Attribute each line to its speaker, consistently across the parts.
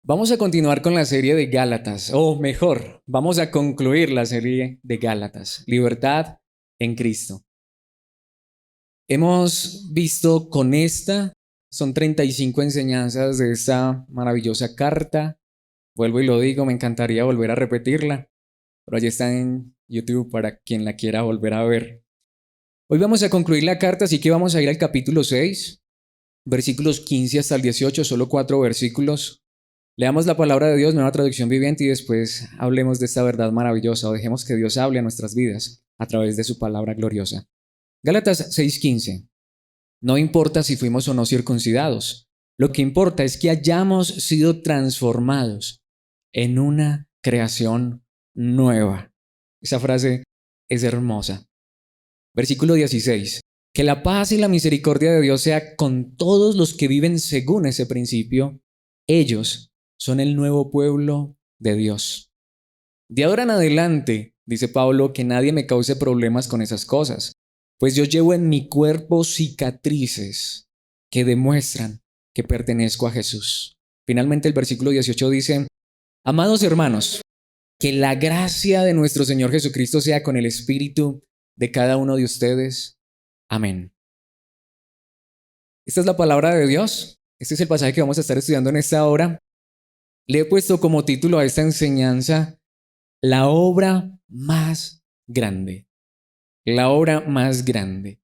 Speaker 1: Vamos a continuar con la serie de Gálatas, o mejor, vamos a concluir la serie de Gálatas, Libertad en Cristo. Hemos visto con son 35 enseñanzas de esta maravillosa carta. Vuelvo y lo digo, me encantaría volver a repetirla, pero allí está en YouTube para quien la quiera volver a ver. Hoy vamos a concluir la carta, así que vamos a ir al capítulo 6, versículos 15 hasta el 18, solo 4 versículos. Leamos la palabra de Dios, nueva traducción viviente, y después hablemos de esta verdad maravillosa o dejemos que Dios hable a nuestras vidas a través de su palabra gloriosa. Gálatas 6:15. No importa si fuimos o no circuncidados. Lo que importa es que hayamos sido transformados en una creación nueva. Esa frase es hermosa. Versículo 16. Que la paz y la misericordia de Dios sea con todos los que viven según ese principio. Ellos son el nuevo pueblo de Dios. De ahora en adelante, dice Pablo, que nadie me cause problemas con esas cosas, pues yo llevo en mi cuerpo cicatrices que demuestran que pertenezco a Jesús. Finalmente el versículo 18 dice, amados hermanos, que la gracia de nuestro Señor Jesucristo sea con el espíritu de cada uno de ustedes. Amén. Esta es la palabra de Dios. Este es el pasaje que vamos a estar estudiando en esta hora. Le he puesto como título a esta enseñanza, la obra más grande. La obra más grande.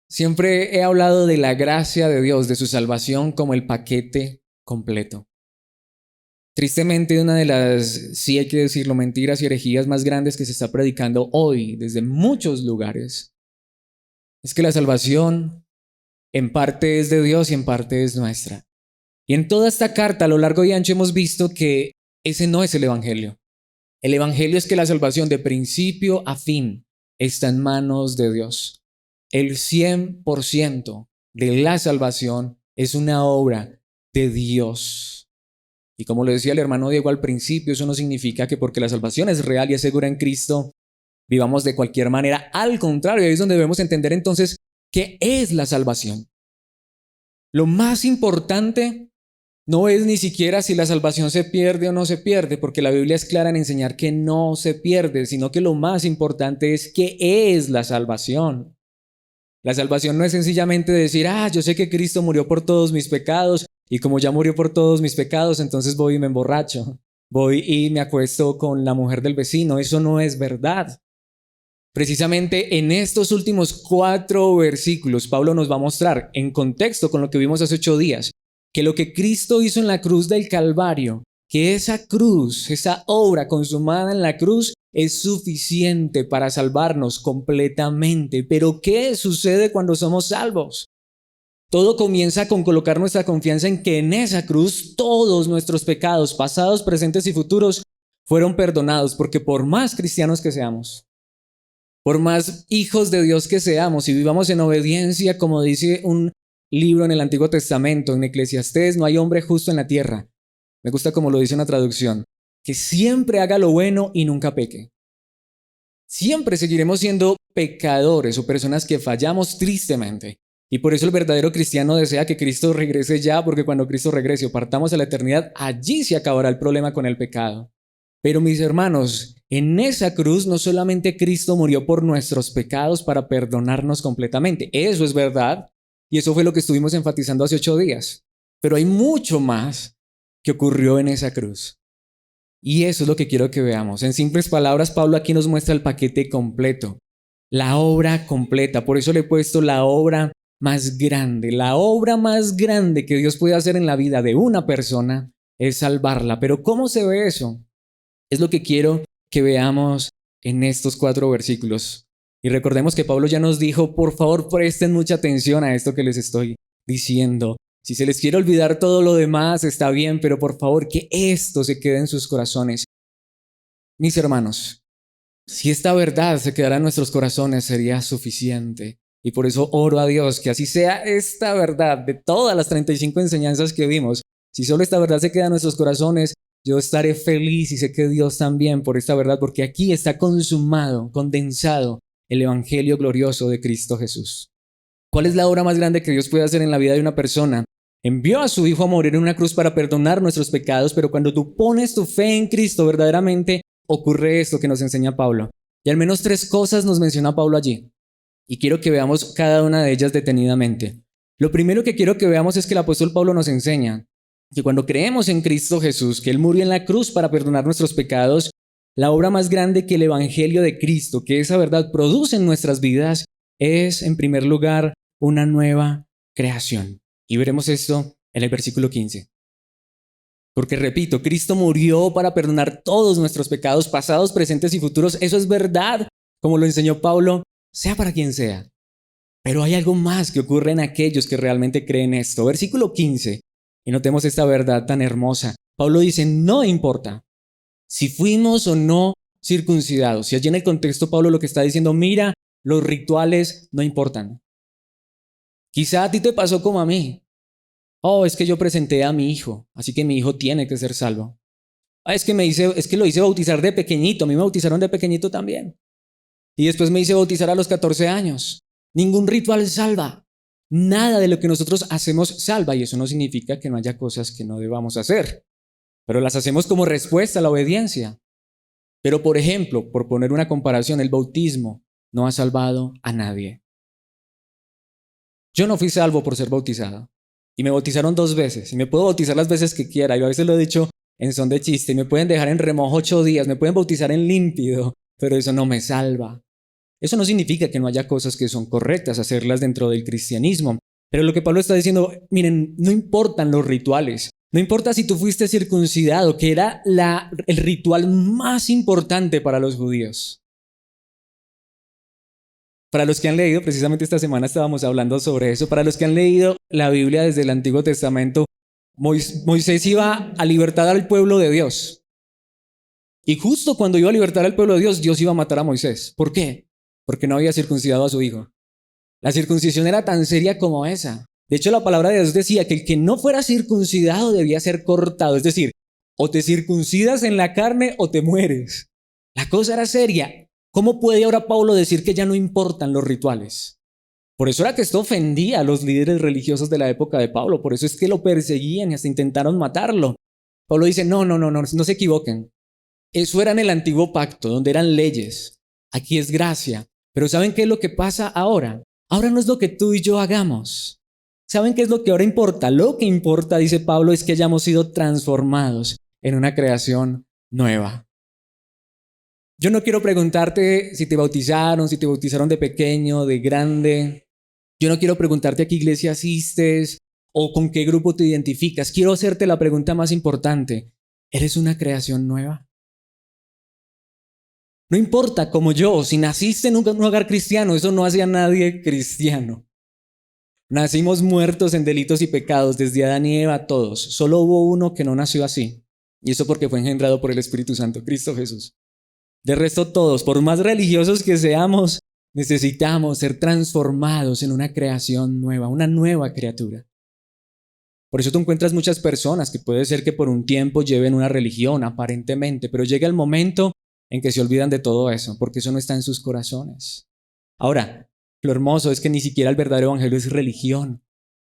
Speaker 1: Siempre he hablado de la gracia de Dios, de su salvación como el paquete completo. Tristemente, una de las, sí hay que decirlo, mentiras y herejías más grandes que se está predicando hoy desde muchos lugares es que la salvación en parte es de Dios y en parte es nuestra. Y en toda esta carta, a lo largo y ancho, hemos visto que ese no es el Evangelio. El Evangelio es que la salvación de principio a fin está en manos de Dios. El 100% de la salvación es una obra de Dios. Y como lo decía el hermano Diego al principio, eso no significa que porque la salvación es real y es segura en Cristo, vivamos de cualquier manera. Al contrario, ahí es donde debemos entender entonces qué es la salvación. Lo más importante no es ni siquiera si la salvación se pierde o no se pierde, porque la Biblia es clara en enseñar que no se pierde, sino que lo más importante es qué es la salvación. La salvación no es sencillamente decir, yo sé que Cristo murió por todos mis pecados y como ya murió por todos mis pecados, entonces voy y me emborracho, voy y me acuesto con la mujer del vecino. Eso no es verdad. Precisamente en estos últimos 4 versículos, Pablo nos va a mostrar, en contexto con lo que vimos hace 8 días, que lo que Cristo hizo en la cruz del Calvario, que esa cruz, esa obra consumada en la cruz, es suficiente para salvarnos completamente. Pero ¿qué sucede cuando somos salvos? Todo comienza con colocar nuestra confianza en que en esa cruz todos nuestros pecados, pasados, presentes y futuros, fueron perdonados, porque por más cristianos que seamos, por más hijos de Dios que seamos y vivamos en obediencia, como dice un libro en el Antiguo Testamento, en Eclesiastés, no hay hombre justo en la tierra. Me gusta como lo dice una traducción, que siempre haga lo bueno y nunca peque. Siempre seguiremos siendo pecadores o personas que fallamos tristemente. Y por eso el verdadero cristiano desea que Cristo regrese ya, porque cuando Cristo regrese o partamos a la eternidad, allí se acabará el problema con el pecado. Pero mis hermanos, en esa cruz no solamente Cristo murió por nuestros pecados para perdonarnos completamente, eso es verdad, y eso fue lo que estuvimos enfatizando hace 8 días, pero hay mucho más que ocurrió en esa cruz. Y eso es lo que quiero que veamos. En simples palabras, Pablo aquí nos muestra el paquete completo, la obra completa. Por eso le he puesto la obra más grande. La obra más grande que Dios puede hacer en la vida de una persona es salvarla. Pero ¿cómo se ve eso? Es lo que quiero que veamos en estos 4 versículos. Y recordemos que Pablo ya nos dijo, por favor, presten mucha atención a esto que les estoy diciendo. Si se les quiere olvidar todo lo demás, está bien, pero por favor, que esto se quede en sus corazones. Mis hermanos, si esta verdad se quedara en nuestros corazones, sería suficiente. Y por eso oro a Dios que así sea esta verdad de todas las 35 enseñanzas que vimos. Si solo esta verdad se queda en nuestros corazones, yo estaré feliz y sé que Dios también por esta verdad, porque aquí está consumado, condensado el evangelio glorioso de Cristo Jesús. ¿Cuál es la obra más grande que Dios puede hacer en la vida de una persona? Envió a su Hijo a morir en una cruz para perdonar nuestros pecados, pero cuando tú pones tu fe en Cristo, verdaderamente ocurre esto que nos enseña Pablo. Y al menos 3 cosas nos menciona Pablo allí. Y quiero que veamos cada una de ellas detenidamente. Lo primero que quiero que veamos es que el apóstol Pablo nos enseña que cuando creemos en Cristo Jesús, que Él murió en la cruz para perdonar nuestros pecados, la obra más grande que el Evangelio de Cristo, que esa verdad produce en nuestras vidas, es, en primer lugar, una nueva creación. Y veremos esto en el versículo 15. Porque repito, Cristo murió para perdonar todos nuestros pecados, pasados, presentes y futuros. Eso es verdad, como lo enseñó Pablo, sea para quien sea. Pero hay algo más que ocurre en aquellos que realmente creen esto. Versículo 15. Y notemos esta verdad tan hermosa. Pablo dice, no importa si fuimos o no circuncidados. Y allí en el contexto Pablo lo que está diciendo, mira, los rituales no importan. Quizá a ti te pasó como a mí. Oh, es que yo presenté a mi hijo, así que mi hijo tiene que ser salvo. Ah, es que lo hice bautizar de pequeñito, a mí me bautizaron de pequeñito también. Y después me hice bautizar a los 14 años. Ningún ritual salva. Nada de lo que nosotros hacemos salva, y eso no significa que no haya cosas que no debamos hacer, pero las hacemos como respuesta a la obediencia. Pero por ejemplo, por poner una comparación, el bautismo no ha salvado a nadie. Yo no fui salvo por ser bautizado. Y me bautizaron 2 veces. Y me puedo bautizar las veces que quiera. Y a veces lo he dicho en son de chiste. Y me pueden dejar en remojo 8 días. Me pueden bautizar en límpido. Pero eso no me salva. Eso no significa que no haya cosas que son correctas hacerlas dentro del cristianismo. Pero lo que Pablo está diciendo, miren, no importan los rituales. No importa si tú fuiste circuncidado, que era el ritual más importante para los judíos. Para los que han leído, precisamente esta semana estábamos hablando sobre eso, para los que han leído la Biblia desde el Antiguo Testamento, Moisés iba a libertar al pueblo de Dios. Y justo cuando iba a libertar al pueblo de Dios, Dios iba a matar a Moisés. ¿Por qué? Porque no había circuncidado a su hijo. La circuncisión era tan seria como esa. De hecho, la palabra de Dios decía que el que no fuera circuncidado debía ser cortado. Es decir, o te circuncidas en la carne o te mueres. La cosa era seria. ¿Cómo puede ahora Pablo decir que ya no importan los rituales? Por eso era que esto ofendía a los líderes religiosos de la época de Pablo. Por eso es que lo perseguían y hasta intentaron matarlo. Pablo dice, no se equivoquen. Eso era en el antiguo pacto, donde eran leyes. Aquí es gracia. Pero ¿saben qué es lo que pasa ahora? Ahora no es lo que tú y yo hagamos. ¿Saben qué es lo que ahora importa? Lo que importa, dice Pablo, es que hayamos sido transformados en una creación nueva. Yo no quiero preguntarte si te bautizaron de pequeño, de grande. Yo no quiero preguntarte a qué iglesia asistes o con qué grupo te identificas. Quiero hacerte la pregunta más importante. ¿Eres una creación nueva? No importa como yo, si naciste en un hogar cristiano, eso no hace a nadie cristiano. Nacimos muertos en delitos y pecados, desde Adán y Eva todos. Solo hubo uno que no nació así. Y eso porque fue engendrado por el Espíritu Santo, Cristo Jesús. De resto todos, por más religiosos que seamos, necesitamos ser transformados en una creación nueva, una nueva criatura. Por eso tú encuentras muchas personas que puede ser que por un tiempo lleven una religión aparentemente, pero llega el momento en que se olvidan de todo eso, porque eso no está en sus corazones. Ahora, lo hermoso es que ni siquiera el verdadero evangelio es religión.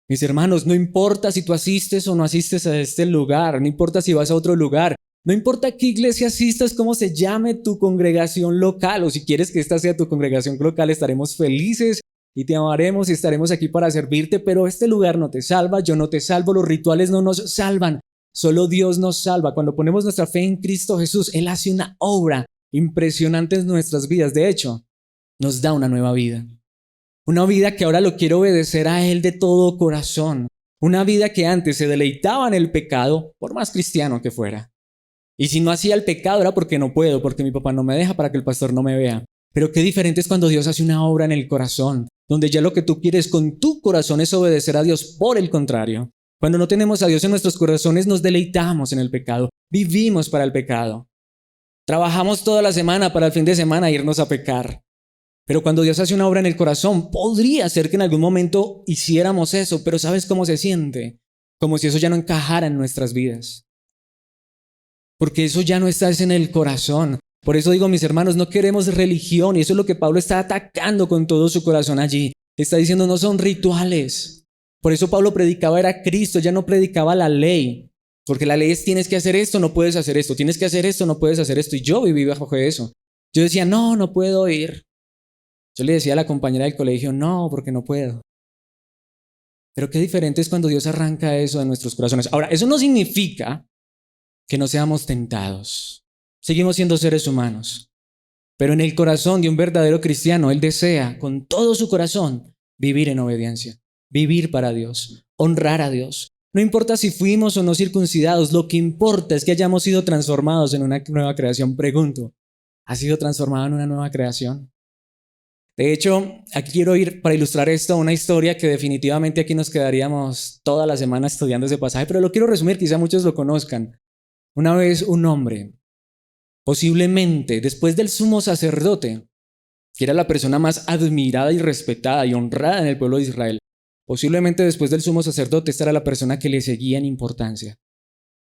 Speaker 1: Mis hermanos, no importa si tú asistes o no asistes a este lugar, no importa si vas a otro lugar, no importa qué iglesia asistas, cómo se llame tu congregación local, o si quieres que esta sea tu congregación local, estaremos felices y te amaremos y estaremos aquí para servirte, pero este lugar no te salva, yo no te salvo, los rituales no nos salvan, solo Dios nos salva. Cuando ponemos nuestra fe en Cristo Jesús, Él hace una obra impresionante en nuestras vidas. De hecho, nos da una nueva vida. Una vida que ahora lo quiere obedecer a Él de todo corazón. Una vida que antes se deleitaba en el pecado, por más cristiano que fuera. Y si no hacía el pecado era porque no puedo, porque mi papá no me deja, para que el pastor no me vea. Pero qué diferente es cuando Dios hace una obra en el corazón, donde ya lo que tú quieres con tu corazón es obedecer a Dios. Por el contrario, cuando no tenemos a Dios en nuestros corazones, nos deleitamos en el pecado, vivimos para el pecado. Trabajamos toda la semana para el fin de semana irnos a pecar. Pero cuando Dios hace una obra en el corazón, podría ser que en algún momento hiciéramos eso, pero ¿sabes cómo se siente? Como si eso ya no encajara en nuestras vidas. Porque eso ya no está en el corazón. Por eso digo, mis hermanos, no queremos religión, y eso es lo que Pablo está atacando con todo su corazón allí. Está diciendo, no son rituales. Por eso Pablo predicaba era Cristo, ya no predicaba la ley. Porque la ley es tienes que hacer esto, no puedes hacer esto, tienes que hacer esto, no puedes hacer esto. Y yo viví bajo eso. Yo decía, no puedo ir. Yo le decía a la compañera del colegio, no, porque no puedo. Pero qué diferente es cuando Dios arranca eso de nuestros corazones. Ahora, eso no significa que no seamos tentados. Seguimos siendo seres humanos. Pero en el corazón de un verdadero cristiano, él desea con todo su corazón vivir en obediencia, vivir para Dios, honrar a Dios. No importa si fuimos o no circuncidados, lo que importa es que hayamos sido transformados en una nueva creación. Pregunto, ¿has sido transformado en una nueva creación? De hecho, aquí quiero ir para ilustrar esto a una historia que definitivamente aquí nos quedaríamos toda la semana estudiando ese pasaje, pero lo quiero resumir, quizá muchos lo conozcan. Una vez un hombre, posiblemente después del sumo sacerdote, que era la persona más admirada y respetada y honrada en el pueblo de Israel, posiblemente después del sumo sacerdote, esta era la persona que le seguía en importancia.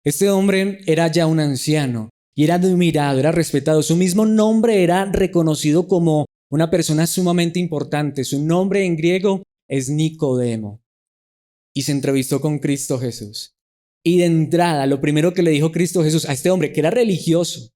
Speaker 1: Este hombre era ya un anciano y era admirado, era respetado. Su mismo nombre era reconocido como una persona sumamente importante. Su nombre en griego es Nicodemo. Y se entrevistó con Cristo Jesús. Y de entrada, lo primero que le dijo Cristo Jesús a este hombre, que era religioso,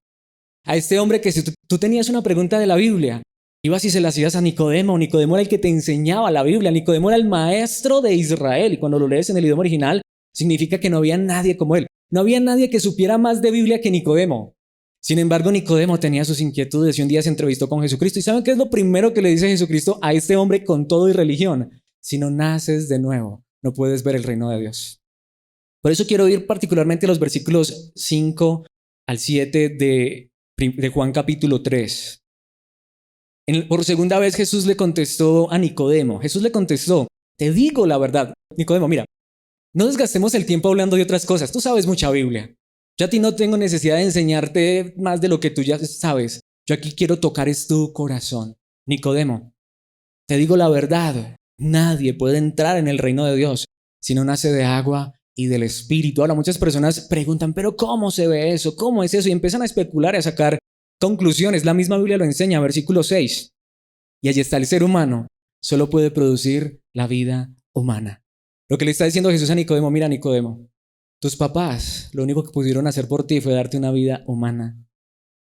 Speaker 1: a este hombre que si tú tenías una pregunta de la Biblia, ibas y se la hacías a Nicodemo. Nicodemo era el que te enseñaba la Biblia. Nicodemo era el maestro de Israel. Y cuando lo lees en el idioma original, significa que no había nadie como él. No había nadie que supiera más de Biblia que Nicodemo. Sin embargo, Nicodemo tenía sus inquietudes y un día se entrevistó con Jesucristo. ¿Y saben qué es lo primero que le dice Jesucristo a este hombre con todo y religión? Si no naces de nuevo, no puedes ver el reino de Dios. Por eso quiero ir particularmente a los versículos 5 al 7 de Juan capítulo 3. Por segunda vez Jesús le contestó a Nicodemo. Jesús le contestó, te digo la verdad. Nicodemo, mira, no desgastemos el tiempo hablando de otras cosas. Tú sabes mucha Biblia. Yo a ti no tengo necesidad de enseñarte más de lo que tú ya sabes. Yo aquí quiero tocar es tu corazón. Nicodemo, te digo la verdad. Nadie puede entrar en el reino de Dios si no nace de agua y del Espíritu. Ahora muchas personas preguntan, pero ¿cómo se ve eso? ¿Cómo es eso? Y empiezan a especular y a sacar conclusiones. La misma Biblia lo enseña, versículo 6. Y allí está el ser humano. Solo puede producir la vida humana. Lo que le está diciendo Jesús a Nicodemo, mira Nicodemo, tus papás lo único que pudieron hacer por ti fue darte una vida humana.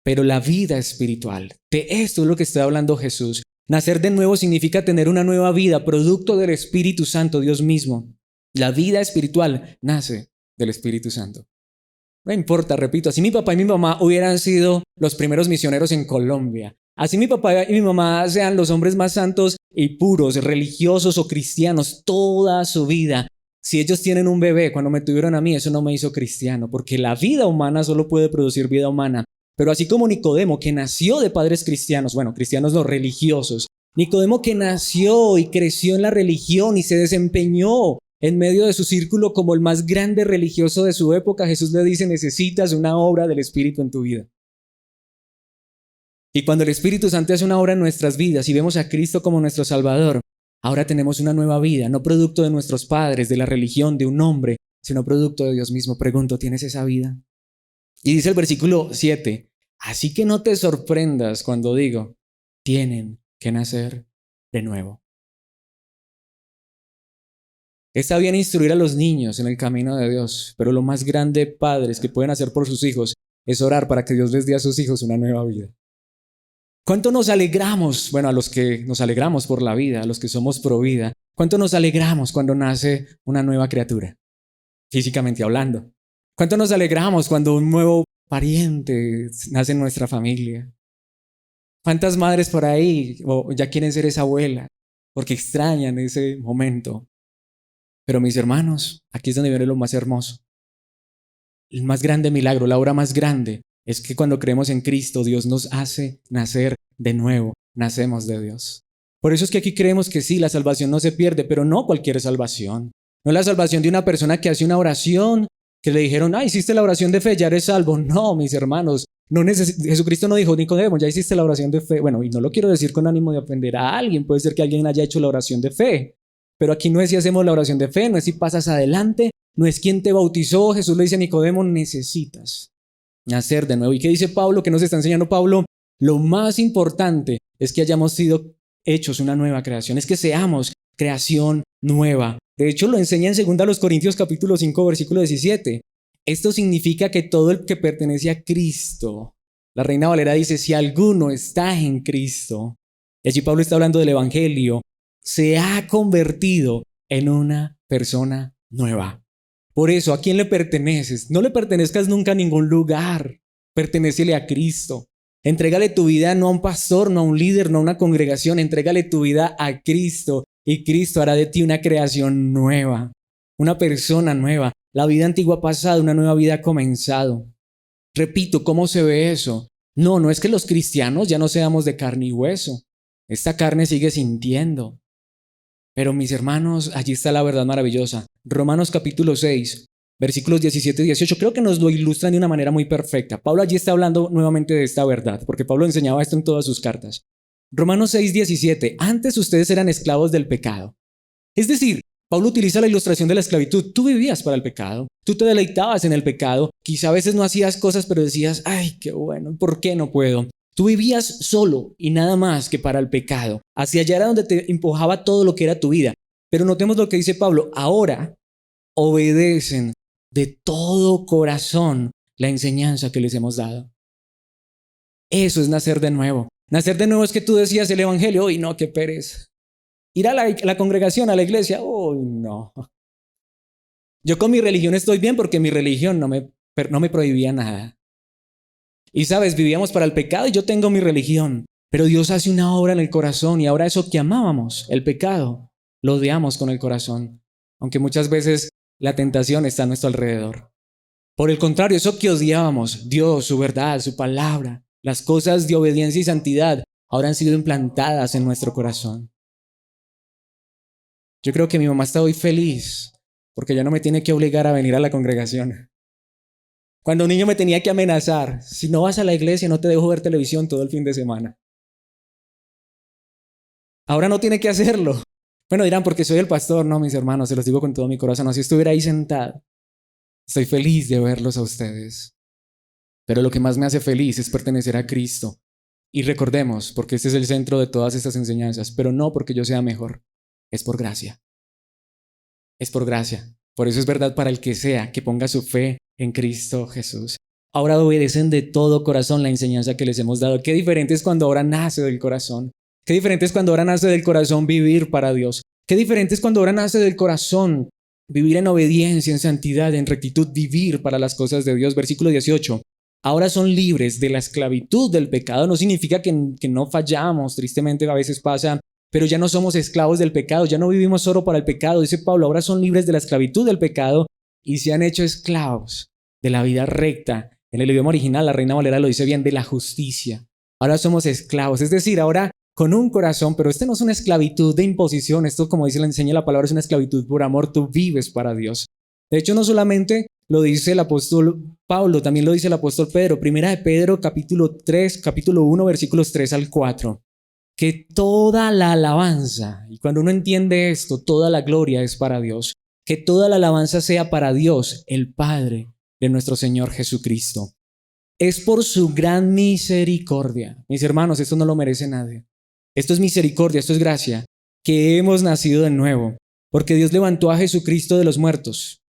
Speaker 1: Pero la vida espiritual, de esto es lo que está hablando Jesús. Nacer de nuevo significa tener una nueva vida, producto del Espíritu Santo, Dios mismo. La vida espiritual nace del Espíritu Santo. No importa, repito, así mi papá y mi mamá hubieran sido los primeros misioneros en Colombia. Así mi papá y mi mamá sean los hombres más santos y puros, religiosos o cristianos toda su vida. Si ellos tienen un bebé cuando me tuvieron a mí, eso no me hizo cristiano, porque la vida humana solo puede producir vida humana. Pero así como Nicodemo, que nació de padres cristianos, bueno, cristianos no religiosos, Nicodemo que nació y creció en la religión y se desempeñó en medio de su círculo como el más grande religioso de su época, Jesús le dice, necesitas una obra del Espíritu en tu vida. Y cuando el Espíritu Santo hace una obra en nuestras vidas y vemos a Cristo como nuestro Salvador, ahora tenemos una nueva vida, no producto de nuestros padres, de la religión, de un hombre, sino producto de Dios mismo. Pregunto, ¿tienes esa vida? Y dice el versículo 7, así que no te sorprendas cuando digo, tienen que nacer de nuevo. Está bien instruir a los niños en el camino de Dios, pero lo más grande, padres, que pueden hacer por sus hijos es orar para que Dios les dé a sus hijos una nueva vida. ¿Cuánto nos alegramos? Bueno, a los que nos alegramos por la vida, a los que somos pro vida, ¿cuánto nos alegramos cuando nace una nueva criatura? Físicamente hablando. ¿Cuánto nos alegramos cuando un nuevo pariente nace en nuestra familia? ¿Cuántas madres por ahí ya quieren ser esa abuela porque extrañan ese momento? Pero mis hermanos, aquí es donde viene lo más hermoso. El más grande milagro, la obra más grande, es que cuando creemos en Cristo, Dios nos hace nacer de nuevo, nacemos de Dios. Por eso es que aquí creemos que sí, la salvación no se pierde, pero no cualquier salvación. No la salvación de una persona que hace una oración, que le dijeron, hiciste la oración de fe, ya eres salvo. No, mis hermanos, Jesucristo no dijo, Nicodemo, ya hiciste la oración de fe. Bueno, y no lo quiero decir con ánimo de ofender a alguien, puede ser que alguien haya hecho la oración de fe. Pero aquí no es si hacemos la oración de fe, no es si pasas adelante, no es quien te bautizó. Jesús le dice a Nicodemo, necesitas nacer de nuevo. ¿Y qué dice Pablo? ¿Qué nos está enseñando Pablo? Lo más importante es que hayamos sido hechos una nueva creación, es que seamos creación nueva. De hecho, lo enseña en 2 Corintios capítulo 5, versículo 17. Esto significa que todo el que pertenece a Cristo, la Reina Valera dice, si alguno está en Cristo, y allí Pablo está hablando del Evangelio, se ha convertido en una persona nueva. Por eso, ¿a quién le perteneces? No le pertenezcas nunca a ningún lugar. Pertenécele a Cristo. Entrégale tu vida no a un pastor, no a un líder, no a una congregación. Entrégale tu vida a Cristo y Cristo hará de ti una creación nueva, una persona nueva. La vida antigua ha pasado, una nueva vida ha comenzado. Repito, ¿cómo se ve eso? No es que los cristianos ya no seamos de carne y hueso. Esta carne sigue sintiendo. Pero mis hermanos, allí está la verdad maravillosa. Romanos capítulo 6, versículos 17 y 18, creo que nos lo ilustran de una manera muy perfecta. Pablo allí está hablando nuevamente de esta verdad, porque Pablo enseñaba esto en todas sus cartas. Romanos 6, 17, antes ustedes eran esclavos del pecado. Es decir, Pablo utiliza la ilustración de la esclavitud. Tú vivías para el pecado, tú te deleitabas en el pecado, quizá a veces no hacías cosas, pero decías, ay, qué bueno, ¿por qué no puedo? Tú vivías solo y nada más que para el pecado. Hacia allá era donde te empujaba todo lo que era tu vida. Pero notemos lo que dice Pablo, ahora obedecen de todo corazón la enseñanza que les hemos dado. Eso es nacer de nuevo. Nacer de nuevo es que tú decías el evangelio, uy, no, qué pereza. Ir a la congregación, a la iglesia, uy, no. Yo con mi religión estoy bien porque mi religión no me prohibía nada. Y sabes, vivíamos para el pecado y yo tengo mi religión. Pero Dios hace una obra en el corazón y ahora eso que amábamos, el pecado, lo odiamos con el corazón. Aunque muchas veces la tentación está a nuestro alrededor. Por el contrario, eso que odiábamos, Dios, su verdad, su palabra, las cosas de obediencia y santidad, ahora han sido implantadas en nuestro corazón. Yo creo que mi mamá está hoy feliz porque ya no me tiene que obligar a venir a la congregación. Cuando un niño me tenía que amenazar, si no vas a la iglesia no te dejo ver televisión todo el fin de semana. Ahora no tiene que hacerlo. Bueno, dirán, porque soy el pastor. No, mis hermanos, se los digo con todo mi corazón. Así estuviera ahí sentado. Estoy feliz de verlos a ustedes. Pero lo que más me hace feliz es pertenecer a Cristo. Y recordemos, porque este es el centro de todas estas enseñanzas, pero no porque yo sea mejor. Es por gracia. Es por gracia. Por eso es verdad para el que sea que ponga su fe en Cristo Jesús. Ahora obedecen de todo corazón la enseñanza que les hemos dado. Qué diferente es cuando ahora nace del corazón. Qué diferente es cuando ahora nace del corazón vivir para Dios. Qué diferente es cuando ahora nace del corazón vivir en obediencia, en santidad, en rectitud, vivir para las cosas de Dios. Versículo 18. Ahora son libres de la esclavitud del pecado. No significa que no fallamos, tristemente a veces pasa, pero ya no somos esclavos del pecado, ya no vivimos solo para el pecado. Dice Pablo, ahora son libres de la esclavitud del pecado y se han hecho esclavos de la vida recta. En el idioma original, la Reina Valera lo dice bien, de la justicia. Ahora somos esclavos, es decir, ahora con un corazón, pero no es una esclavitud de imposición, esto como dice, le enseña la palabra, es una esclavitud por amor, tú vives para Dios. De hecho, no solamente lo dice el apóstol Pablo, también lo dice el apóstol Pedro, primera de Pedro, capítulo 1, versículos 3 al 4, que toda la alabanza, y cuando uno entiende esto, toda la gloria es para Dios, que toda la alabanza sea para Dios, el Padre de nuestro Señor Jesucristo. Es por su gran misericordia. Mis hermanos, esto no lo merece nadie. Esto es misericordia, esto es gracia, que hemos nacido de nuevo, porque Dios levantó a Jesucristo de los muertos.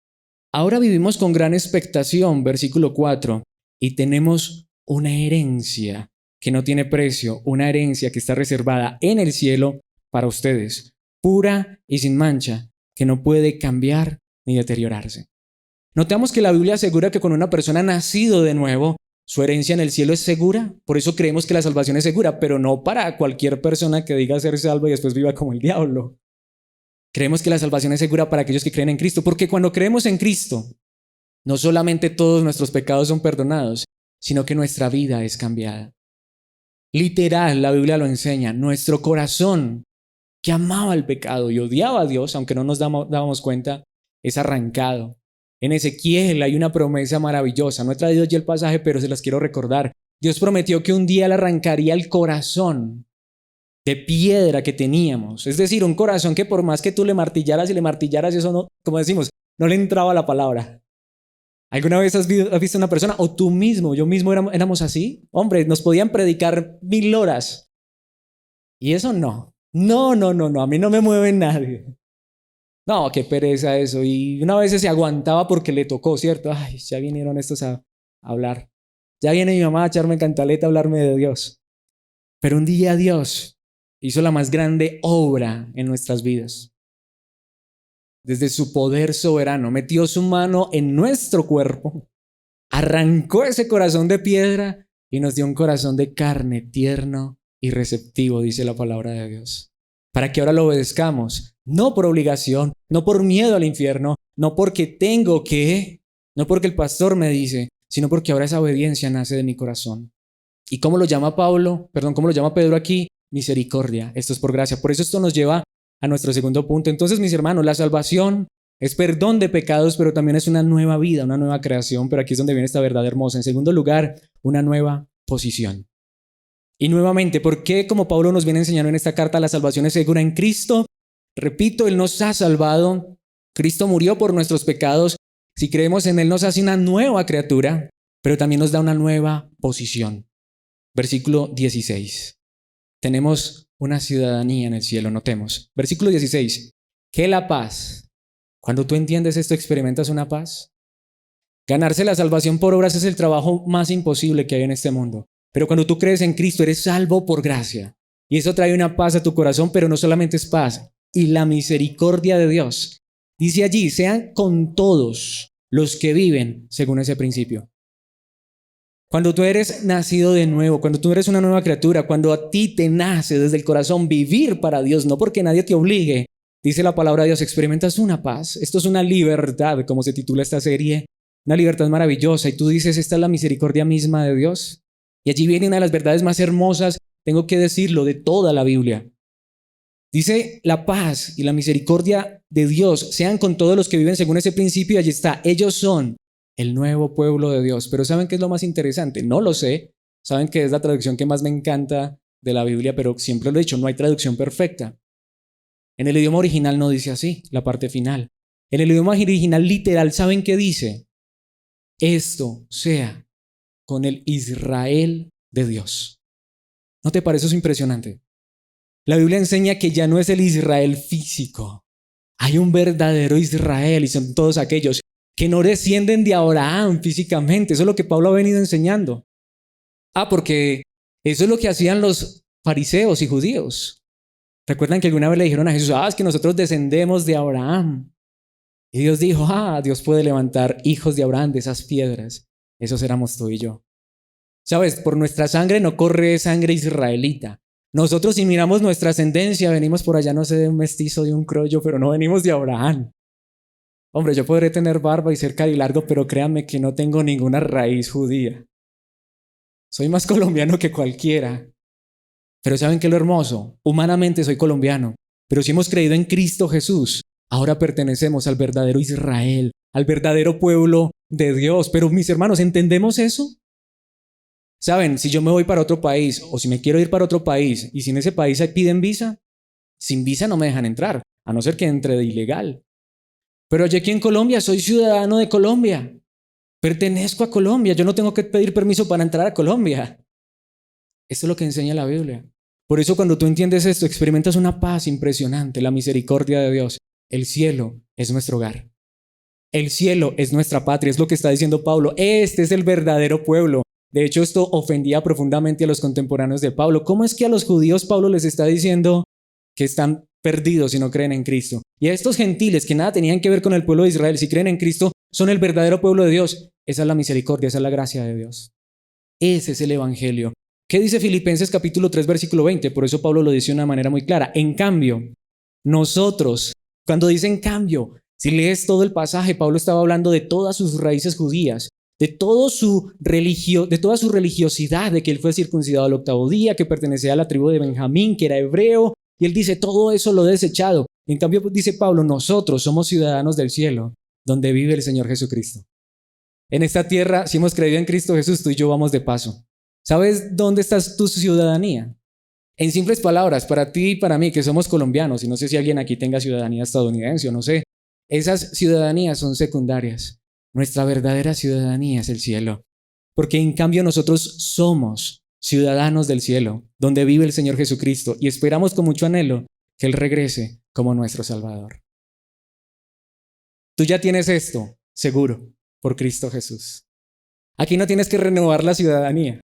Speaker 1: Ahora vivimos con gran expectación, versículo 4, y tenemos una herencia que no tiene precio, una herencia que está reservada en el cielo para ustedes, pura y sin mancha, que no puede cambiar ni deteriorarse. Notamos que la Biblia asegura que cuando una persona ha nacido de nuevo, su herencia en el cielo es segura. Por eso creemos que la salvación es segura, pero no para cualquier persona que diga ser salvo y después viva como el diablo. Creemos que la salvación es segura para aquellos que creen en Cristo, porque cuando creemos en Cristo, no solamente todos nuestros pecados son perdonados, sino que nuestra vida es cambiada. Literal, la Biblia lo enseña, nuestro corazón, que amaba el pecado y odiaba a Dios, aunque no nos dábamos cuenta, es arrancado. En Ezequiel hay una promesa maravillosa. No he traído ya el pasaje, pero se las quiero recordar. Dios prometió que un día le arrancaría el corazón de piedra que teníamos. Es decir, un corazón que por más que tú le martillaras y le martillaras, eso no, como decimos, no le entraba la palabra. ¿Alguna vez has visto una persona, o tú mismo, yo mismo éramos así? Hombre, nos podían predicar 1000 horas. Y eso no. No, a mí no me mueve nadie. No, qué pereza eso. Y una vez se aguantaba porque le tocó, ¿cierto? Ay, ya vinieron estos a hablar. Ya viene mi mamá a echarme cantaleta a hablarme de Dios. Pero un día Dios hizo la más grande obra en nuestras vidas. Desde su poder soberano, metió su mano en nuestro cuerpo, arrancó ese corazón de piedra y nos dio un corazón de carne, tierno y receptivo, dice la palabra de Dios. Para que ahora lo obedezcamos, no por obligación, no por miedo al infierno, no porque tengo que, no porque el pastor me dice, sino porque ahora esa obediencia nace de mi corazón. ¿Y cómo lo llama cómo lo llama Pedro aquí? Misericordia. Esto es por gracia. Por eso esto nos lleva a nuestro segundo punto. Entonces, mis hermanos, la salvación es perdón de pecados, pero también es una nueva vida, una nueva creación. Pero aquí es donde viene esta verdad hermosa. En segundo lugar, una nueva posición. Y nuevamente, ¿por qué, como Pablo nos viene enseñando en esta carta, la salvación es segura en Cristo? Repito, Él nos ha salvado. Cristo murió por nuestros pecados. Si creemos en Él, nos hace una nueva criatura, pero también nos da una nueva posición. Versículo 16. Tenemos una ciudadanía en el cielo, notemos. Versículo 16. ¿Qué la paz? Cuando tú entiendes esto, experimentas una paz. Ganarse la salvación por obras es el trabajo más imposible que hay en este mundo. Pero cuando tú crees en Cristo, eres salvo por gracia. Y eso trae una paz a tu corazón, pero no solamente es paz. Y la misericordia de Dios. Dice allí, sean con todos los que viven según ese principio. Cuando tú eres nacido de nuevo, cuando tú eres una nueva criatura, cuando a ti te nace desde el corazón vivir para Dios, no porque nadie te obligue, dice la palabra de Dios, experimentas una paz. Esto es una libertad, como se titula esta serie, una libertad maravillosa. Y tú dices, esta es la misericordia misma de Dios. Y allí viene una de las verdades más hermosas, tengo que decirlo, de toda la Biblia. Dice, la paz y la misericordia de Dios sean con todos los que viven según ese principio. Y allí está, ellos son el nuevo pueblo de Dios. Pero ¿saben qué es lo más interesante? No lo sé. Saben que es la traducción que más me encanta de la Biblia, pero siempre lo he dicho, no hay traducción perfecta. En el idioma original no dice así, la parte final. En el idioma original literal, ¿saben qué dice? Esto sea con el Israel de Dios. ¿No te parece eso impresionante? La Biblia enseña que ya no es el Israel físico. Hay un verdadero Israel y son todos aquellos que no descienden de Abraham físicamente. Eso es lo que Pablo ha venido enseñando. Porque eso es lo que hacían los fariseos y judíos. Recuerdan que alguna vez le dijeron a Jesús, es que nosotros descendemos de Abraham. Y Dios dijo, Dios puede levantar hijos de Abraham de esas piedras. Esos éramos tú y yo. ¿Sabes? Por nuestra sangre no corre sangre israelita. Nosotros, si miramos nuestra ascendencia, venimos por allá, no sé, de un mestizo, de un criollo, pero no venimos de Abraham. Hombre, yo podré tener barba y ser carilargo, pero créanme que no tengo ninguna raíz judía. Soy más colombiano que cualquiera. Pero ¿saben qué es lo hermoso? Humanamente soy colombiano, pero si hemos creído en Cristo Jesús, ahora pertenecemos al verdadero Israel, al verdadero pueblo de Dios. Pero mis hermanos, ¿entendemos eso? ¿Saben? Si yo me voy para otro país o si me quiero ir para otro país y si en ese país piden visa, sin visa no me dejan entrar, a no ser que entre de ilegal. Pero yo aquí en Colombia soy ciudadano de Colombia, pertenezco a Colombia, yo no tengo que pedir permiso para entrar a Colombia. Esto es lo que enseña la Biblia. Por eso cuando tú entiendes esto, experimentas una paz impresionante, la misericordia de Dios. El cielo es nuestro hogar. El cielo es nuestra patria, es lo que está diciendo Pablo. Este es el verdadero pueblo. De hecho, esto ofendía profundamente a los contemporáneos de Pablo. ¿Cómo es que a los judíos Pablo les está diciendo que están perdidos si no creen en Cristo? Y a estos gentiles que nada tenían que ver con el pueblo de Israel, si creen en Cristo, son el verdadero pueblo de Dios. Esa es la misericordia, esa es la gracia de Dios. Ese es el evangelio. ¿Qué dice Filipenses capítulo 3, versículo 20? Por eso Pablo lo dice de una manera muy clara. En cambio, nosotros, cuando dice en cambio, si lees todo el pasaje, Pablo estaba hablando de todas sus raíces judías, de toda su religiosidad, de que él fue circuncidado al 8º día, que pertenecía a la tribu de Benjamín, que era hebreo, y él dice, todo eso lo he desechado. En cambio, dice Pablo, nosotros somos ciudadanos del cielo, donde vive el Señor Jesucristo. En esta tierra, si hemos creído en Cristo Jesús, tú y yo vamos de paso. ¿Sabes dónde está tu ciudadanía? En simples palabras, para ti y para mí, que somos colombianos, y no sé si alguien aquí tenga ciudadanía estadounidense o no sé, esas ciudadanías son secundarias. Nuestra verdadera ciudadanía es el cielo. Porque en cambio nosotros somos ciudadanos del cielo, donde vive el Señor Jesucristo, y esperamos con mucho anhelo que Él regrese como nuestro Salvador. Tú ya tienes esto, seguro, por Cristo Jesús. Aquí no tienes que renovar la ciudadanía.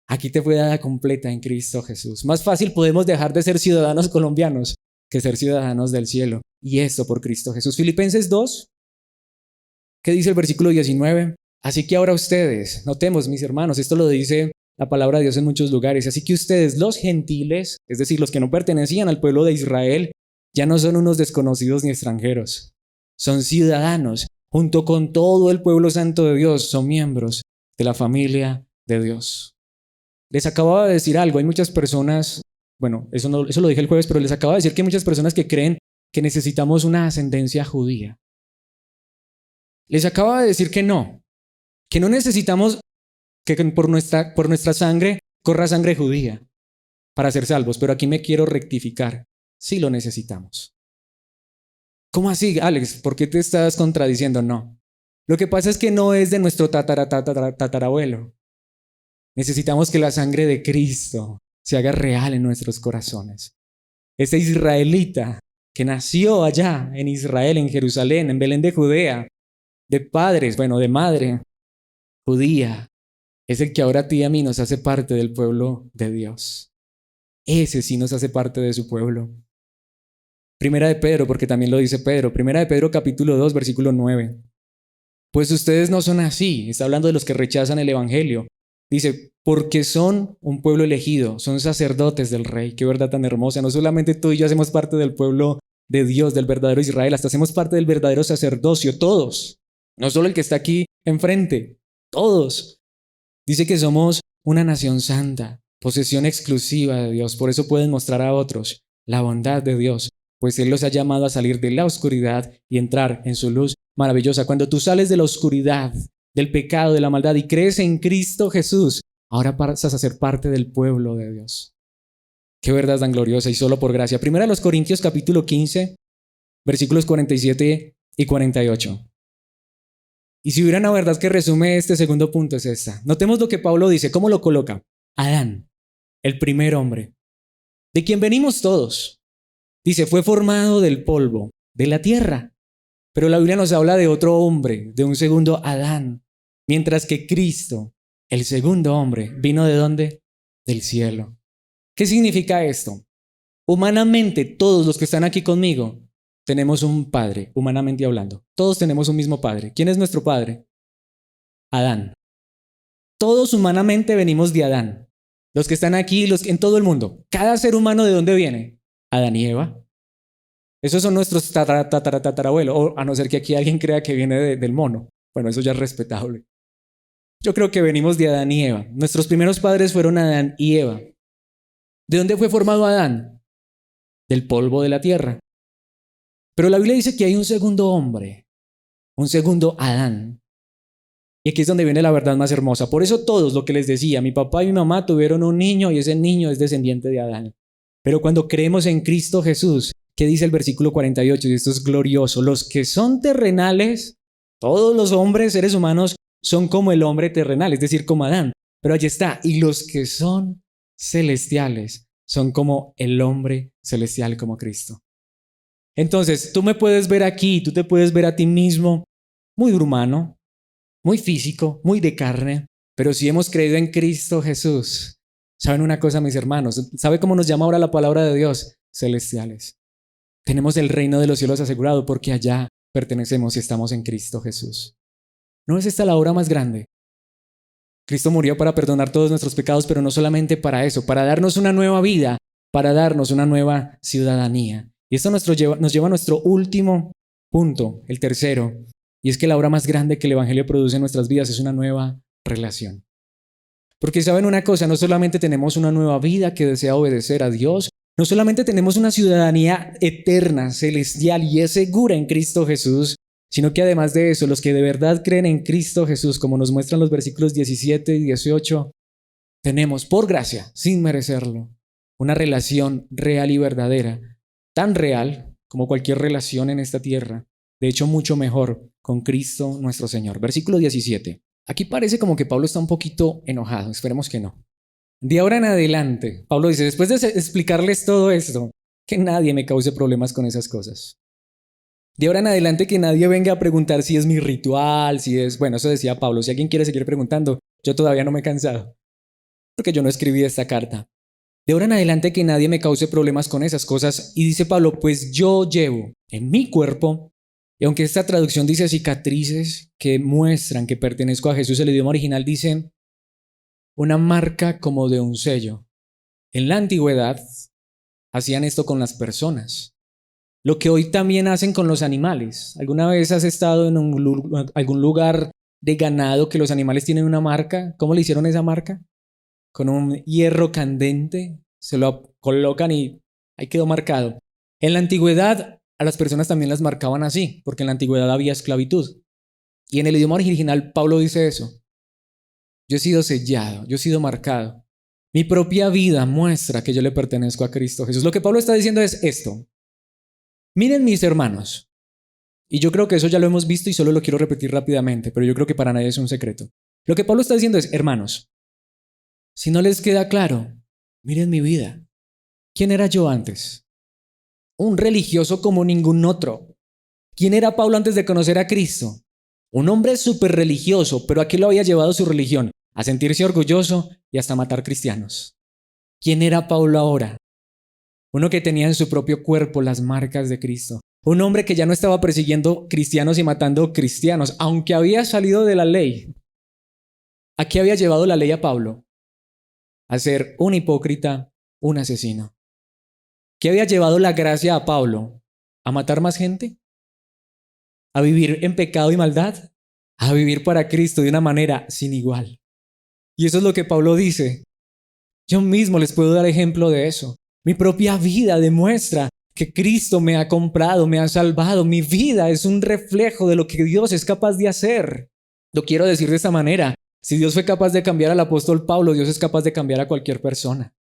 Speaker 1: Aquí te fue dada completa en Cristo Jesús. Más fácil podemos dejar de ser ciudadanos colombianos que ser ciudadanos del cielo. Y esto por Cristo Jesús. Filipenses 2, ¿qué dice el versículo 19? Así que ahora ustedes, notemos mis hermanos, esto lo dice la palabra de Dios en muchos lugares. Así que ustedes, los gentiles, es decir, los que no pertenecían al pueblo de Israel, ya no son unos desconocidos ni extranjeros. Son ciudadanos, junto con todo el pueblo santo de Dios, son miembros de la familia de Dios. Les acababa de decir algo, hay muchas personas, bueno, eso lo dije el jueves, pero les acababa de decir que hay muchas personas que creen que necesitamos una ascendencia judía. Les acababa de decir que no necesitamos que por nuestra sangre corra sangre judía para ser salvos, pero aquí me quiero rectificar, sí lo necesitamos. ¿Cómo así, Alex? ¿Por qué te estás contradiciendo? No. Lo que pasa es que no es de nuestro tatarabuelo. Necesitamos que la sangre de Cristo se haga real en nuestros corazones. Ese israelita que nació allá en Israel, en Jerusalén, en Belén de Judea, de padres, de madre judía, es el que ahora a ti y a mí nos hace parte del pueblo de Dios. Ese sí nos hace parte de su pueblo. Primera de Pedro, porque también lo dice Pedro. Primera de Pedro capítulo 2, versículo 9. Pues ustedes no son así. Está hablando de los que rechazan el evangelio. Dice, porque son un pueblo elegido, son sacerdotes del rey. Qué verdad tan hermosa. No solamente tú y yo hacemos parte del pueblo de Dios, del verdadero Israel, hasta hacemos parte del verdadero sacerdocio, todos. No solo el que está aquí enfrente, todos. Dice que somos una nación santa, posesión exclusiva de Dios. Por eso pueden mostrar a otros la bondad de Dios, pues Él los ha llamado a salir de la oscuridad y entrar en su luz maravillosa. Cuando tú sales de la oscuridad, del pecado, de la maldad y crees en Cristo Jesús, ahora pasas a ser parte del pueblo de Dios. Qué verdad tan gloriosa y solo por gracia. Primera los Corintios capítulo 15, versículos 47 y 48. Y si hubiera una verdad que resume este segundo punto es esta. Notemos lo que Pablo dice, ¿cómo lo coloca? Adán, el primer hombre, de quien venimos todos. Dice, fue formado del polvo, de la tierra. Pero la Biblia nos habla de otro hombre, de un segundo Adán. Mientras que Cristo, el segundo hombre, ¿vino de dónde? Del cielo. ¿Qué significa esto? Humanamente, todos los que están aquí conmigo, tenemos un padre, humanamente hablando. Todos tenemos un mismo padre. ¿Quién es nuestro padre? Adán. Todos humanamente venimos de Adán. Los que están aquí, los en todo el mundo. Cada ser humano, ¿de dónde viene? Adán y Eva. Esos son nuestros tatarabuelos, o a no ser que aquí alguien crea que viene del mono. Bueno, eso ya es respetable. Yo creo que venimos de Adán y Eva. Nuestros primeros padres fueron Adán y Eva. ¿De dónde fue formado Adán? Del polvo de la tierra. Pero la Biblia dice que hay un segundo hombre, un segundo Adán. Y aquí es donde viene la verdad más hermosa. Por eso todos, lo que les decía, mi papá y mi mamá tuvieron un niño y ese niño es descendiente de Adán. Pero cuando creemos en Cristo Jesús, ¿qué dice el versículo 48? Y esto es glorioso. Los que son terrenales, todos los hombres, seres humanos, son como el hombre terrenal, es decir, como Adán. Pero allí está. Y los que son celestiales son como el hombre celestial, como Cristo. Entonces, tú me puedes ver aquí, tú te puedes ver a ti mismo muy humano, muy físico, muy de carne, pero si hemos creído en Cristo Jesús, ¿saben una cosa, mis hermanos? ¿Sabe cómo nos llama ahora la palabra de Dios? Celestiales. Tenemos el reino de los cielos asegurado porque allá pertenecemos y estamos en Cristo Jesús. ¿No es esta la obra más grande? Cristo murió para perdonar todos nuestros pecados, pero no solamente para eso, para darnos una nueva vida, para darnos una nueva ciudadanía. Y esto nos lleva a nuestro último punto, el tercero, y es que la obra más grande que el Evangelio produce en nuestras vidas es una nueva relación. Porque saben una cosa, no solamente tenemos una nueva vida que desea obedecer a Dios, no solamente tenemos una ciudadanía eterna, celestial y es segura en Cristo Jesús, sino que además de eso, los que de verdad creen en Cristo Jesús, como nos muestran los versículos 17 y 18, tenemos por gracia, sin merecerlo, una relación real y verdadera, tan real como cualquier relación en esta tierra, de hecho mucho mejor con Cristo nuestro Señor. Versículo 17. Aquí parece como que Pablo está un poquito enojado, esperemos que no. De ahora en adelante, Pablo dice, después de explicarles todo esto, que nadie me cause problemas con esas cosas. De ahora en adelante que nadie venga a preguntar si es mi ritual, si es, bueno, eso decía Pablo, si alguien quiere seguir preguntando, yo todavía no me he cansado, porque yo no escribí esta carta. De ahora en adelante que nadie me cause problemas con esas cosas. Y dice Pablo, pues yo llevo en mi cuerpo, y aunque esta traducción dice cicatrices que muestran que pertenezco a Jesús, el idioma original dice una marca como de un sello. En la antigüedad hacían esto con las personas, lo que hoy también hacen con los animales. ¿Alguna vez has estado en algún lugar de ganado que los animales tienen una marca? ¿Cómo le hicieron esa marca? Con un hierro candente, se lo colocan y ahí quedó marcado. En la antigüedad a las personas también las marcaban así, porque en la antigüedad había esclavitud. Y en el idioma original Pablo dice eso. Yo he sido sellado, yo he sido marcado. Mi propia vida muestra que yo le pertenezco a Cristo Jesús. Lo que Pablo está diciendo es esto. Miren mis hermanos, y yo creo que eso ya lo hemos visto y solo lo quiero repetir rápidamente, pero yo creo que para nadie es un secreto. Lo que Pablo está diciendo es, hermanos, si no les queda claro, miren mi vida. ¿Quién era yo antes? Un religioso como ningún otro. ¿Quién era Pablo antes de conocer a Cristo? Un hombre súper religioso, pero ¿a qué lo había llevado su religión? A sentirse orgulloso y hasta matar cristianos. ¿Quién era Pablo ahora? Uno que tenía en su propio cuerpo las marcas de Cristo. Un hombre que ya no estaba persiguiendo cristianos y matando cristianos, aunque había salido de la ley. ¿A qué había llevado la ley a Pablo? A ser un hipócrita, un asesino. ¿Qué había llevado la gracia a Pablo? ¿A matar más gente? ¿A vivir en pecado y maldad? ¿A vivir para Cristo de una manera sin igual? Y eso es lo que Pablo dice. Yo mismo les puedo dar ejemplo de eso. Mi propia vida demuestra que Cristo me ha comprado, me ha salvado. Mi vida es un reflejo de lo que Dios es capaz de hacer. Lo quiero decir de esta manera. Si Dios fue capaz de cambiar al apóstol Pablo, Dios es capaz de cambiar a cualquier persona.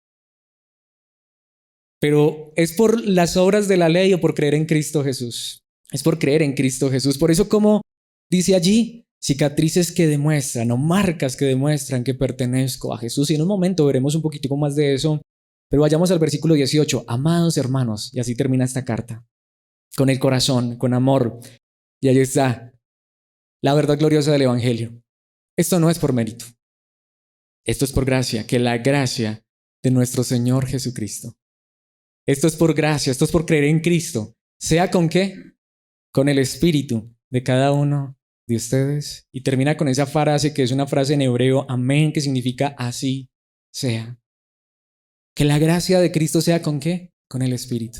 Speaker 1: Pero ¿es por las obras de la ley o por creer en Cristo Jesús? Es por creer en Cristo Jesús. Por eso, como dice allí, cicatrices que demuestran o marcas que demuestran que pertenezco a Jesús. Y en un momento veremos un poquitico más de eso. Pero vayamos al versículo 18. Amados hermanos, y así termina esta carta. Con el corazón, con amor. Y ahí está la verdad gloriosa del Evangelio. Esto no es por mérito. Esto es por gracia, que la gracia de nuestro Señor Jesucristo. Esto es por gracia, esto es por creer en Cristo. ¿Sea con qué? Con el espíritu de cada uno de ustedes. Y termina con esa frase que es una frase en hebreo, amén, que significa así sea. Que la gracia de Cristo sea con qué? Con el espíritu.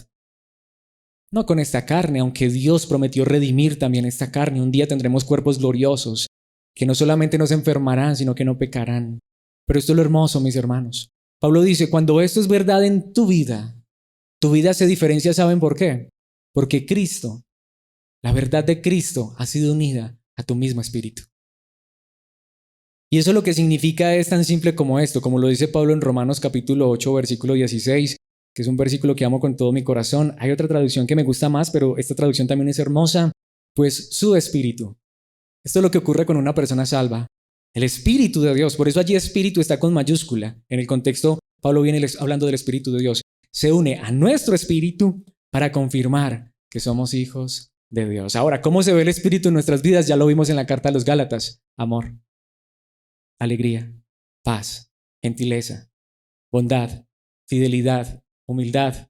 Speaker 1: No con esta carne, aunque Dios prometió redimir también esta carne. Un día tendremos cuerpos gloriosos que no solamente no se enfermarán, sino que no pecarán. Pero esto es lo hermoso, mis hermanos. Pablo dice, cuando esto es verdad en tu vida se diferencia, ¿saben por qué? Porque Cristo, la verdad de Cristo ha sido unida a tu mismo espíritu. Y eso lo que significa es tan simple como esto, como lo dice Pablo en Romanos capítulo 8, versículo 16, que es un versículo que amo con todo mi corazón. Hay otra traducción que me gusta más, pero esta traducción también es hermosa. Pues su espíritu. Esto es lo que ocurre con una persona salva. El espíritu de Dios. Por eso allí espíritu está con mayúscula. En el contexto, Pablo viene hablando del espíritu de Dios. Se une a nuestro espíritu para confirmar que somos hijos de Dios. Ahora, ¿cómo se ve el espíritu en nuestras vidas? Ya lo vimos en la carta a los Gálatas. Amor, alegría, paz, gentileza, bondad, fidelidad, humildad,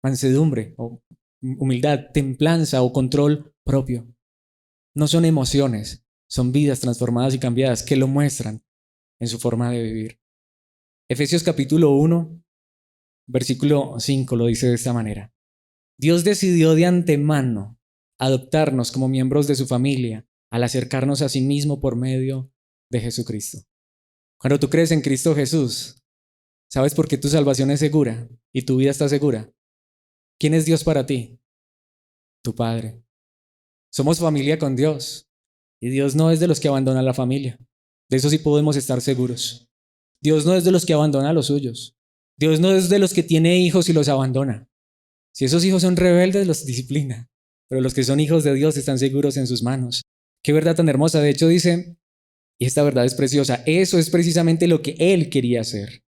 Speaker 1: mansedumbre o humildad, templanza o control propio. No son emociones, son vidas transformadas y cambiadas que lo muestran en su forma de vivir. Efesios capítulo 1, versículo 5 lo dice de esta manera. Dios decidió de antemano adoptarnos como miembros de su familia al acercarnos a sí mismo por medio de Jesucristo. Cuando tú crees en Cristo Jesús, ¿sabes por qué tu salvación es segura y tu vida está segura? ¿Quién es Dios para ti? Tu Padre. Somos familia con Dios y Dios no es de los que abandonan la familia. De eso sí podemos estar seguros. Dios no es de los que abandona a los suyos. Dios no es de los que tiene hijos y los abandona. Si esos hijos son rebeldes, los disciplina. Pero los que son hijos de Dios están seguros en sus manos. Qué verdad tan hermosa. De hecho dice, y esta verdad es preciosa, eso es precisamente lo que Él quería hacer.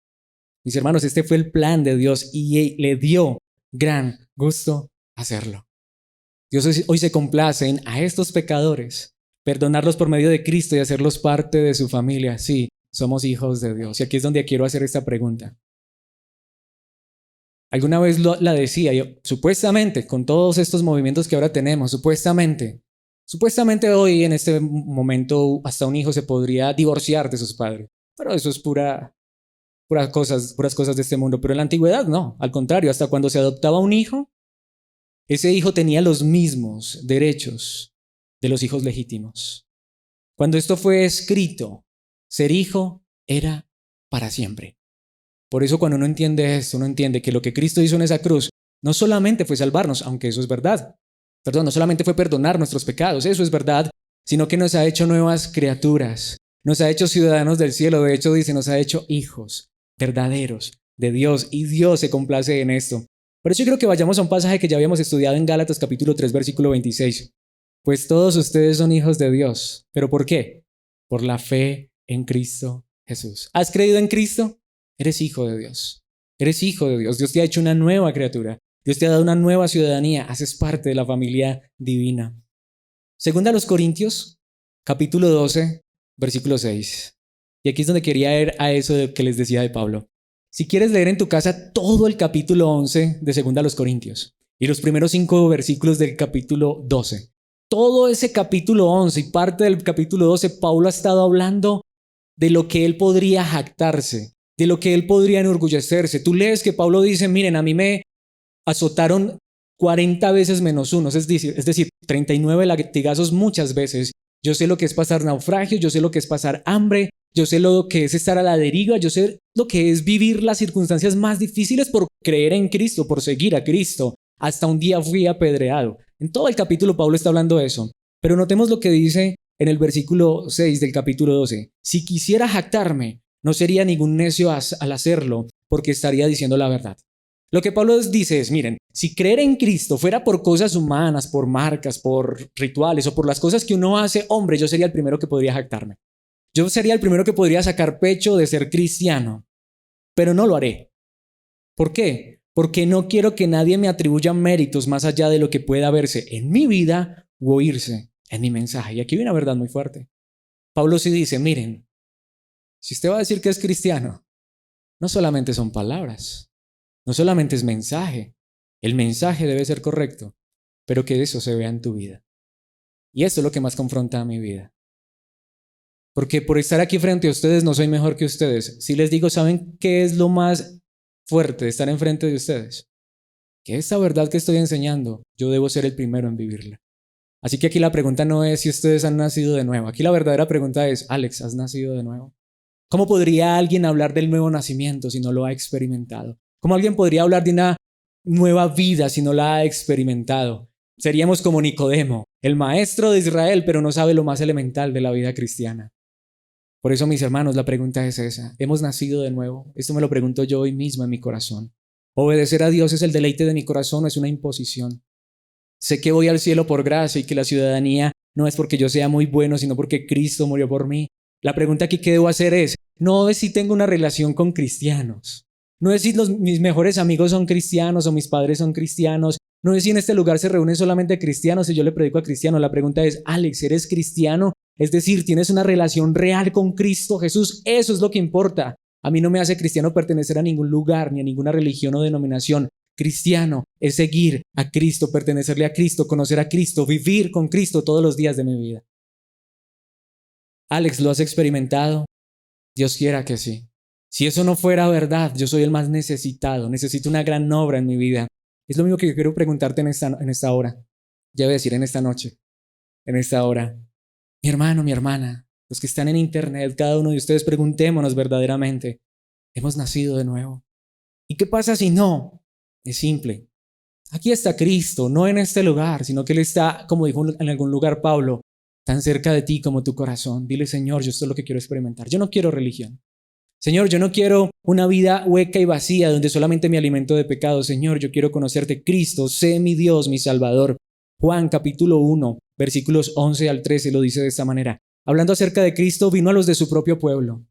Speaker 1: Mis hermanos, este fue el plan de Dios y le dio gran gusto hacerlo. Dios hoy se complace en a estos pecadores, perdonarlos por medio de Cristo y hacerlos parte de su familia. Sí, somos hijos de Dios. Y aquí es donde quiero hacer esta pregunta. Alguna vez la decía yo, supuestamente, con todos estos movimientos que ahora tenemos, supuestamente hoy en este momento hasta un hijo se podría divorciar de sus padres. Pero eso es puras cosas de este mundo. Pero en la antigüedad no, al contrario, hasta cuando se adoptaba un hijo, ese hijo tenía los mismos derechos de los hijos legítimos. Cuando esto fue escrito, ser hijo era para siempre. Por eso cuando uno entiende esto, uno entiende que lo que Cristo hizo en esa cruz no solamente fue salvarnos, aunque eso es verdad. No solamente fue perdonar nuestros pecados, eso es verdad, sino que nos ha hecho nuevas criaturas, nos ha hecho ciudadanos del cielo. De hecho dice, nos ha hecho hijos verdaderos de Dios, y Dios se complace en esto. Por eso yo creo que vayamos a un pasaje que ya habíamos estudiado en Gálatas capítulo 3, versículo 26. Pues todos ustedes son hijos de Dios. ¿Pero por qué? Por la fe en Cristo Jesús. ¿Has creído en Cristo? Eres hijo de Dios. Eres hijo de Dios. Dios te ha hecho una nueva criatura. Dios te ha dado una nueva ciudadanía. Haces parte de la familia divina. Segunda a los Corintios, capítulo 12, versículo 6. Y aquí es donde quería ir a eso que les decía de Pablo. Si quieres leer en tu casa todo el capítulo 11 de Segunda a los Corintios y los primeros 5 versículos del capítulo 12. Todo ese capítulo 11 y parte del capítulo 12, Pablo ha estado hablando de lo que él podría jactarse, de lo que él podría enorgullecerse. Tú lees que Pablo dice, miren, a mí me azotaron 40 veces menos uno, es decir, 39 latigazos muchas veces. Yo sé lo que es pasar naufragio, yo sé lo que es pasar hambre, yo sé lo que es estar a la deriva, yo sé lo que es vivir las circunstancias más difíciles por creer en Cristo, por seguir a Cristo. Hasta un día fui apedreado. En todo el capítulo Pablo está hablando de eso. Pero notemos lo que dice en el versículo 6 del capítulo 12. Si quisiera jactarme, no sería ningún necio al hacerlo, porque estaría diciendo la verdad. Lo que Pablo dice es, miren, si creer en Cristo fuera por cosas humanas, por marcas, por rituales o por las cosas que uno hace, hombre, yo sería el primero que podría jactarme. Yo sería el primero que podría sacar pecho de ser cristiano, pero no lo haré. ¿Por qué? Porque no quiero que nadie me atribuya méritos más allá de lo que pueda verse en mi vida u oírse en mi mensaje. Y aquí viene una verdad muy fuerte. Pablo sí dice, miren, si usted va a decir que es cristiano, no solamente son palabras, no solamente es mensaje. El mensaje debe ser correcto, pero que eso se vea en tu vida. Y eso es lo que más confronta a mi vida. Porque por estar aquí frente a ustedes no soy mejor que ustedes. Si les digo, ¿saben qué es lo más fuerte de estar enfrente de ustedes? Que esta verdad que estoy enseñando, yo debo ser el primero en vivirla. Así que aquí la pregunta no es si ustedes han nacido de nuevo. Aquí la verdadera pregunta es, Alex, ¿has nacido de nuevo? ¿Cómo podría alguien hablar del nuevo nacimiento si no lo ha experimentado? ¿Cómo alguien podría hablar de una nueva vida si no la ha experimentado? Seríamos como Nicodemo, el maestro de Israel, pero no sabe lo más elemental de la vida cristiana. Por eso, mis hermanos, la pregunta es esa. ¿Hemos nacido de nuevo? Esto me lo pregunto yo hoy mismo en mi corazón. ¿Obedecer a Dios es el deleite de mi corazón o es una imposición? Sé que voy al cielo por gracia y que la ciudadanía no es porque yo sea muy bueno, sino porque Cristo murió por mí. La pregunta aquí que debo hacer es, no es si tengo una relación con cristianos. No es si mis mejores amigos son cristianos o mis padres son cristianos. No es si en este lugar se reúnen solamente cristianos y yo le predico a cristianos. La pregunta es, Alex, ¿eres cristiano? Es decir, ¿tienes una relación real con Cristo Jesús? Eso es lo que importa. A mí no me hace cristiano pertenecer a ningún lugar, ni a ninguna religión o denominación. Cristiano es seguir a Cristo, pertenecerle a Cristo, conocer a Cristo, vivir con Cristo todos los días de mi vida. Alex, ¿lo has experimentado? Dios quiera que sí. Si eso no fuera verdad, yo soy el más necesitado. Necesito una gran obra en mi vida. Es lo mismo que yo quiero preguntarte en esta hora. Ya voy a decir en esta noche, en esta hora. Mi hermano, mi hermana, los que están en internet, cada uno de ustedes, preguntémonos verdaderamente, ¿hemos nacido de nuevo? ¿Y qué pasa si no? Es simple. Aquí está Cristo, no en este lugar, sino que Él está, como dijo en algún lugar Pablo, tan cerca de ti como tu corazón. Dile, Señor, yo esto es lo que quiero experimentar. Yo no quiero religión. Señor, yo no quiero una vida hueca y vacía donde solamente me alimento de pecado. Señor, yo quiero conocerte. Cristo, sé mi Dios, mi Salvador. Juan capítulo 1, versículos 11 al 13 lo dice de esta manera. Hablando acerca de Cristo, vino a los de su propio pueblo.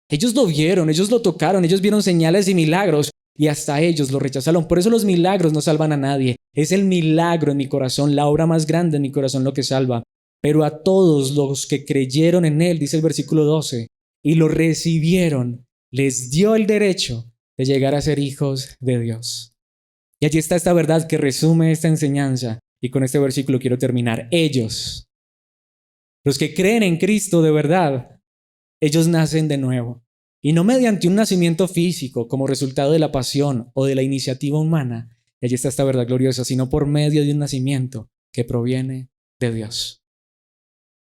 Speaker 1: Ellos lo vieron, ellos lo tocaron, ellos vieron señales y milagros, y hasta ellos lo rechazaron. Por eso los milagros no salvan a nadie. Es el milagro en mi corazón, la obra más grande en mi corazón lo que salva. Pero a todos los que creyeron en Él, dice el versículo 12, y lo recibieron, les dio el derecho de llegar a ser hijos de Dios. Y allí está esta verdad que resume esta enseñanza. Y con este versículo quiero terminar. Ellos, los que creen en Cristo de verdad, ellos nacen de nuevo. Y no mediante un nacimiento físico como resultado de la pasión o de la iniciativa humana. Y allí está esta verdad gloriosa, sino por medio de un nacimiento que proviene de Dios.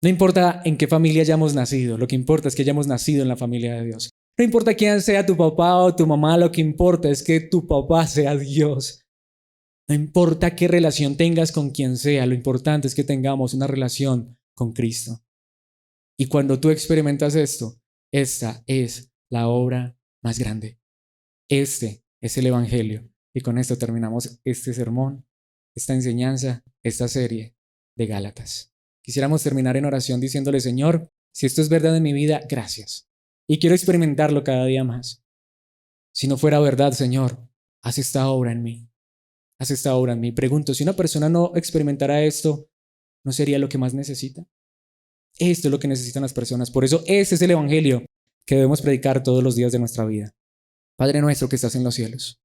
Speaker 1: No importa en qué familia hayamos nacido, lo que importa es que hayamos nacido en la familia de Dios. No importa quién sea tu papá o tu mamá, lo que importa es que tu papá sea Dios. No importa qué relación tengas con quien sea, lo importante es que tengamos una relación con Cristo. Y cuando tú experimentas esto, esta es la obra más grande. Este es el Evangelio. Y con esto terminamos este sermón, esta enseñanza, esta serie de Gálatas. Quisiéramos terminar en oración diciéndole: Señor, si esto es verdad en mi vida, gracias. Y quiero experimentarlo cada día más. Si no fuera verdad, Señor, haz esta obra en mí. Haz esta obra en mí. Pregunto, si una persona no experimentara esto, ¿no sería lo que más necesita? Esto es lo que necesitan las personas. Por eso este es el Evangelio que debemos predicar todos los días de nuestra vida. Padre nuestro que estás en los cielos,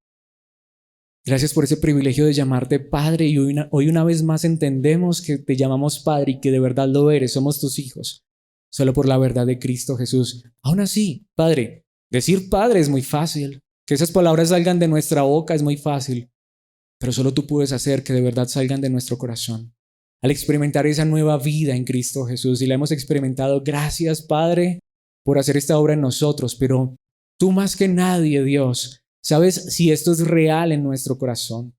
Speaker 1: gracias por ese privilegio de llamarte Padre, y hoy una vez más entendemos que te llamamos Padre y que de verdad lo eres, somos tus hijos, solo por la verdad de Cristo Jesús. Aún así, Padre, decir Padre es muy fácil, que esas palabras salgan de nuestra boca es muy fácil, pero solo tú puedes hacer que de verdad salgan de nuestro corazón. Al experimentar esa nueva vida en Cristo Jesús, y la hemos experimentado, gracias Padre por hacer esta obra en nosotros, pero tú más que nadie, Dios, sabes si esto es real en nuestro corazón.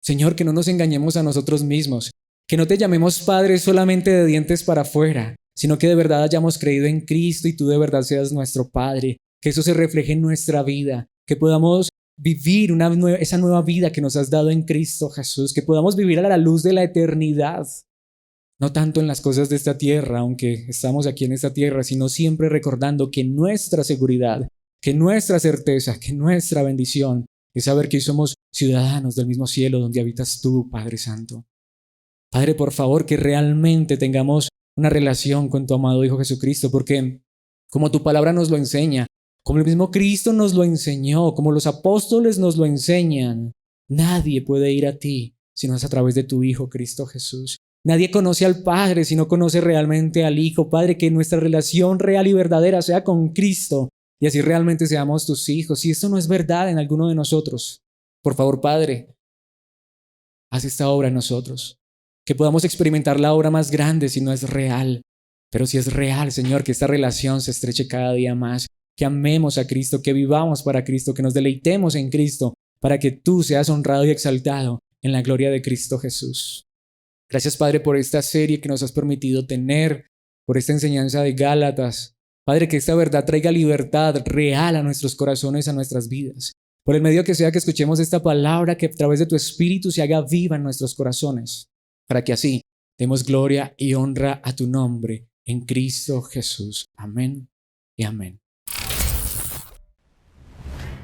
Speaker 1: Señor, que no nos engañemos a nosotros mismos, que no te llamemos Padre solamente de dientes para afuera, sino que de verdad hayamos creído en Cristo y tú de verdad seas nuestro Padre, que eso se refleje en nuestra vida, que podamos vivir esa nueva vida que nos has dado en Cristo Jesús, que podamos vivir a la luz de la eternidad, no tanto en las cosas de esta tierra, aunque estamos aquí en esta tierra, sino siempre recordando que nuestra seguridad, que nuestra certeza, que nuestra bendición es saber que somos ciudadanos del mismo cielo donde habitas tú, Padre Santo. Padre, por favor, que realmente tengamos una relación con tu amado Hijo Jesucristo, porque como tu palabra nos lo enseña, como el mismo Cristo nos lo enseñó, como los apóstoles nos lo enseñan, nadie puede ir a ti si no es a través de tu Hijo Cristo Jesús. Nadie conoce al Padre si no conoce realmente al Hijo. Padre, que nuestra relación real y verdadera sea con Cristo y así realmente seamos tus hijos. Si esto no es verdad en alguno de nosotros, por favor, Padre, haz esta obra en nosotros. Que podamos experimentar la obra más grande si no es real. Pero si es real, Señor, que esta relación se estreche cada día más. Que amemos a Cristo, que vivamos para Cristo, que nos deleitemos en Cristo, para que tú seas honrado y exaltado en la gloria de Cristo Jesús. Gracias, Padre, por esta serie que nos has permitido tener, por esta enseñanza de Gálatas. Padre, que esta verdad traiga libertad real a nuestros corazones, a nuestras vidas. Por el medio que sea que escuchemos esta palabra, que a través de tu Espíritu se haga viva en nuestros corazones, para que así demos gloria y honra a tu nombre en Cristo Jesús. Amén y amén.